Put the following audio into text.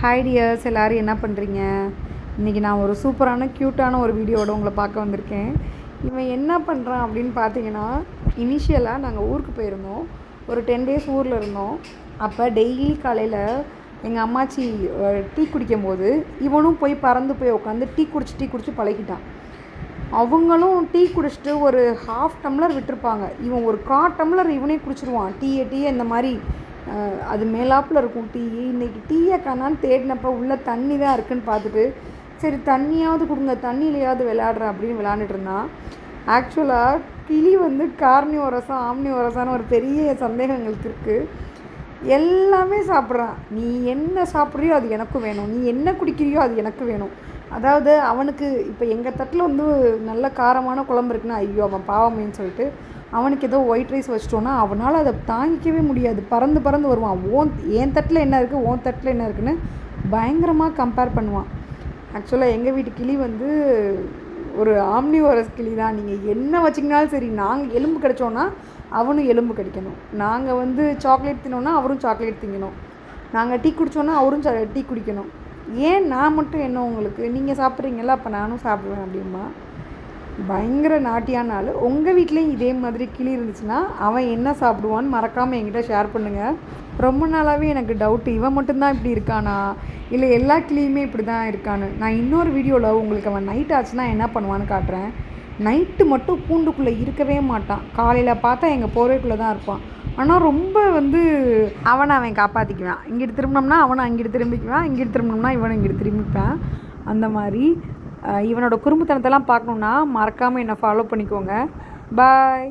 Hi tears, எல்லோரும் என்ன பண்ணுறீங்க? இன்றைக்கி நான் ஒரு சூப்பரான க்யூட்டான ஒரு வீடியோவோட உங்களை பார்க்க வந்திருக்கேன். இவன் என்ன பண்ணுறான் அப்படின்னு பார்த்தீங்கன்னா, இனிஷியலாக நாங்கள் ஊருக்கு போயிருந்தோம். ஒரு 10 டேஸ் ஊரில் இருந்தோம். அப்போ டெய்லி காலையில் எங்கள் அம்மாச்சி டீ குடிக்கும்போது இவனும் போய் பறந்து போய் உட்காந்து டீ குடிச்சு பழகிட்டான். அவங்களும் டீ குடிச்சிட்டு ஒரு ½ டம்ளர் விட்டுருப்பாங்க. இவன் ஒரு 1/4 டம்ளர் இவனே குடிச்சிருவான். டீயை இந்த மாதிரி அது மேலாப்பில் இருக்கும் டீ. இன்றைக்கி டீயை காணான்னு தேடினப்போ உள்ளே தண்ணி தான் இருக்குதுன்னு பார்த்துட்டு, சரி தண்ணியாவது கொடுங்க, தண்ணியிலையாவது விளையாடுறேன் அப்படின்னு விளையாண்டுட்டு இருந்தான். ஆக்சுவலாக கிளி கார்னிவோரஸா ஆம்னிவோரஸான்னு ஒரு பெரிய சந்தேகம் எங்களுக்கு இருக்குது. எல்லாமே சாப்பிட்றான். நீ என்ன சாப்பிட்றியோ அது எனக்கும் வேணும், நீ என்ன குடிக்கிறியோ அது எனக்கு வேணும். அதாவது அவனுக்கு இப்போ எங்கள் தட்டில் நல்ல காரமான குழம்பு இருக்குன்னா, ஐயோ அவன் பாவமேன்னு சொல்லிட்டு அவனுக்கு ஏதோ ஒயிட் ரைஸ் வச்சிட்டோன்னா அவனால் அதை தாங்கிக்கவே முடியாது. பறந்து வருவான். என் தட்டில் என்ன இருக்குது, ஓன் தட்டில் என்ன இருக்குதுன்னு பயங்கரமாக கம்பேர் பண்ணுவான். ஆக்சுவலாக எங்கள் வீட்டு கிளி ஒரு ஆம்னிவோரஸ் கிளி தான். நீங்கள் என்ன வச்சிங்கனாலும் சரி, நாங்கள் எலும்பு கிடைச்சோன்னா அவனும் எலும்பு கிடைக்கணும். நாங்கள் சாக்லேட் தின்னோன்னா அவரும் சாக்லேட் திங்கணும். நாங்கள் டீ குடித்தோன்னா அவரும் டீ குடிக்கணும். ஏன் நான் மட்டும் என்ன உங்களுக்கு, நீங்கள் சாப்பிட்றீங்களா அப்போ நானும் சாப்பிடுவேன் அப்படிமா. பயங்கர நாட்டியான ஆள். உங்கள் வீட்லேயும் இதே மாதிரி கிளி இருந்துச்சுன்னா அவன் என்ன சாப்பிடுவான்னு மறக்காமல் என்கிட்ட ஷேர் பண்ணுங்கள். ரொம்ப நாளாகவே எனக்கு டவுட்டு, இவன் மட்டும்தான் இப்படி இருக்கானா இல்லை எல்லா கிளியுமே இப்படி தான் இருக்கான்னு. நான் இன்னொரு வீடியோவில் உங்களுக்கு அவன் நைட் ஆச்சுன்னா என்ன பண்ணுவான்னு காட்டுறேன். நைட்டு மட்டும் கூண்டுக்குள்ளே இருக்கவே மாட்டான். காலையில் பார்த்தா எங்கள் போர்வைக்குள்ளே தான் இருப்பான். ஆனால் ரொம்ப அவன் காப்பாற்றிக்குவான். இங்கிட்டு திரும்பினோம்னா அவனை அங்கிட்டு திரும்பிக்குவான், இங்கிட்டு திரும்பினோம்னா இவனை இங்கிட்டு திரும்பிப்பான். அந்த மாதிரி இவனோட குறும்புத்தனத்தெல்லாம் பார்க்கணுன்னா மறக்காமல் என்னை ஃபாலோ பண்ணிக்கோங்க. பாய்.